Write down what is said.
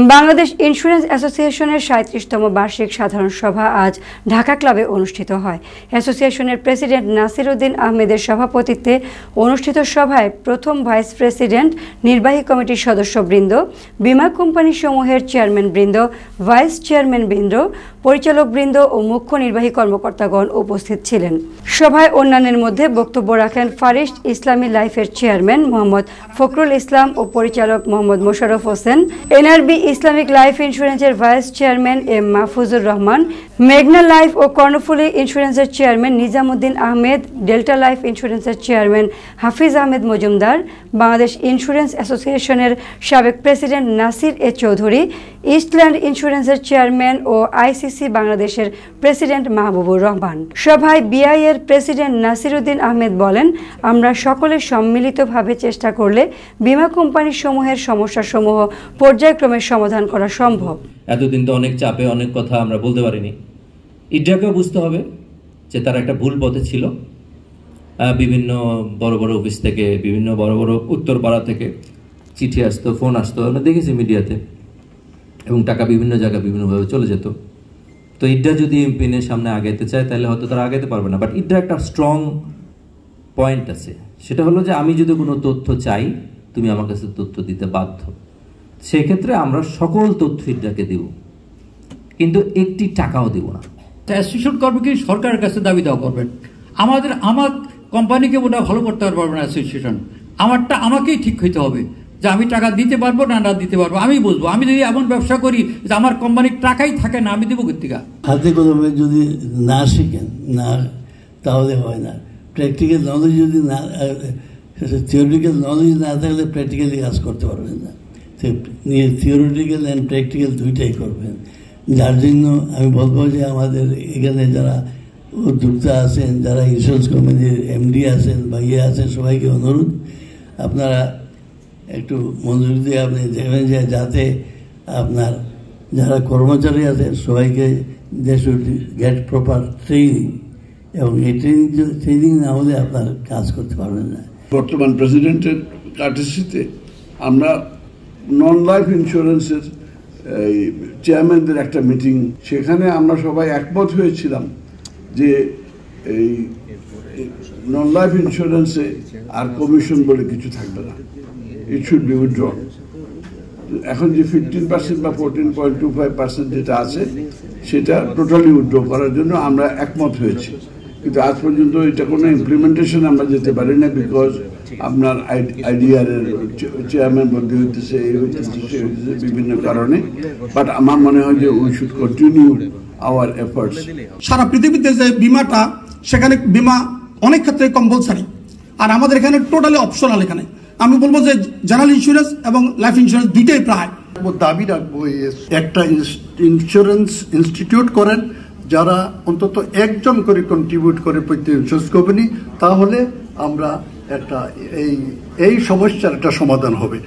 Bangladesh insurance অ্যাসোসিয়েশনের ৩৭তম বার্ষিক সাধারণ সভা আজ ঢাকা ক্লাবে অনুষ্ঠিত হয়। অ্যাসোসিয়েশনের প্রেসিডেন্ট নাসির উদ্দিন আহমেদের সভাপতিত্বে অনুষ্ঠিত সভায় প্রথম ভাইস প্রেসিডেন্ট, নির্বাহী কমিটির সদস্যবৃন্দ, বীমা কোম্পানিসমূহের চেয়ারম্যানবৃন্দ, ভাইস চেয়ারম্যানবৃন্দ, পরিচালকবৃন্দ ও মুখ্য নির্বাহী কর্মকর্তাগণ উপস্থিত ছিলেন। সভায় অন্যান্যের মধ্যে বক্তব্য রাখেন ফারিস্ট ইসলামী লাইফের চেয়ারম্যান মোহাম্মদ ফখরুল ইসলাম ও পরিচালক Mohammad Mosharraf Hossain, NRB Islamic life ইন্স্যুরেন্সের vice chairman M Mahfuzur Rahman, মেঘনা লাইফ ও কর্ণফুলী ইন্স্যুরেন্সের chairman Nizamuddin Ahmed, delta life ইন্স্যুরেন্সের চেয়ারম্যান হাফিজ আহমেদ মজুমদার, বাংলাদেশ ইন্স্যুরেন্স অ্যাসোসিয়েশনের সাবেক president Nasir A Chowdhury, Eastland ইন্স্যুরেন্সের চেয়ারম্যান ও আইসিসি বাংলাদেশের প্রেসিডেন্ট মাহবুবুর রহমান। সভায় বিআই এর প্রেসিডেন্ট নাসির উদ্দিন আহমেদ বলেন, আমরা সকলে সম্মিলিতভাবে চেষ্টা করলে বীমা কোম্পানি সমূহের সমস্যাসমূহ পর্যায়ক্রমে সমাধান করা সম্ভব। এতদিন তো অনেক চাপে অনেক কথা আমরা বলতে পারিনি। ইড্রাকেও বুঝতে হবে যে তারা একটা ভুল পথে ছিল। বিভিন্ন বড় বড় অফিস থেকে, বিভিন্ন বড় বড় উত্তরপাড়া থেকে চিঠি আসতো, ফোন আসতো, আমরা দেখেছি মিডিয়াতে, এবং টাকা বিভিন্ন জায়গায় বিভিন্নভাবে চলে যেত। তো ইড্রা যদি এমপিনের সামনে আগাইতে চায় তাহলে হয়তো তারা আগাইতে পারবে না। বাট ইড্রা একটা স্ট্রং পয়েন্ট আছে, সেটা হলো যে আমি যদি কোনো তথ্য চাই তুমি আমার কাছে তথ্য দিতে বাধ্য। সেক্ষেত্রে আমরা সকল তথ্য ইড্রাকে দেব, কিন্তু একটি টাকাও দেব না। অ্যাসোসিয়েশন করবে কি সরকারের কাছে দাবি দেওয়া করবেন। আমার কোম্পানিকে ওটা ভালো করতে পারবে না অ্যাসোসিয়েশন, আমারটা আমাকেই ঠিক হইতে হবে যে আমি টাকা দিতে পারবো না দিতে পারবো, আমি বুঝবো। আমি যদি এমন ব্যবসা করি যে আমার কোম্পানির টাকাই থাকে না, আমি দেবো কোথেকে? হাতে কলমে যদি না শিখেন না তাহলে হয় না। প্র্যাকটিক্যাল নলেজ যদি না, থিওরিটিক্যাল নলেজ না থাকলে প্র্যাকটিক্যালি কাজ করতে পারবেন না। থিওরিটিক্যাল অ্যান্ড প্র্যাকটিক্যাল দুইটাই করবেন। যার জন্য আমি বলবো যে আমাদের এখানে যারা উদ্যোক্তা আছেন, যারা ইন্স্যুরেন্স কোম্পানির এমডি আছেন বা আছেন, সবাইকে অনুরোধ আপনারা একটু মনোযোগ দিয়ে আপনি দেখবেন যে যাতে আপনার যারা কর্মচারী আছেন সবাইকে they should get proper training, এবং এই ট্রেনিং না হলে আপনার কাজ করতে পারবেন না। বর্তমান প্রেসিডেন্টের কার্টেসিতে আমরা নন লাইফ ইন্স্যুরেন্সের এই চেয়ারম্যানদের একটা মিটিং, সেখানে আমরা সবাই একমত হয়েছিলাম যে এই নন লাইফ ইন্স্যুরেন্সে আর কমিশন বলে কিছু থাকবে না, ইট শুড বি উইথড্রন। এখন যে 15% বা 14.25% যেটা আছে সেটা টোটালি উইথড্র করার জন্য আমরা একমত হয়েছি, কিন্তু আজ পর্যন্ত এটা কোনো ইমপ্লিমেন্টেশন আমরা যেতে পারি না, বিকজ আপনার আইডিআর এর চেয়ারম্যান বদলি হইতেছে, এই হইতেছে, সে হইতেছে, বিভিন্ন কারণে। বাট আমার মনে হয় যে we should continue our efforts. সারা পৃথিবীতে যে বিমাটা, সেখানে বিমা অনেক ক্ষেত্রে কম্পালসারি, আর আমাদের এখানে টোটালি অপশনাল। এখানে আমি বলবো যে জেনারেল ইন্স্যুরেন্স এবং লাইফ ইন্স্যুরেন্স দুইটাই প্রায়। দাবি রাখবো একটা ইন্স্যুরেন্স ইনস্টিটিউট করেন, যারা অন্তত একজন করে কন্ট্রিবিউট করে প্রত্যেক ইন্স্যুরেন্স কোম্পানি, তাহলে আমরা একটা এই সমস্যার একটা সমাধান হবে।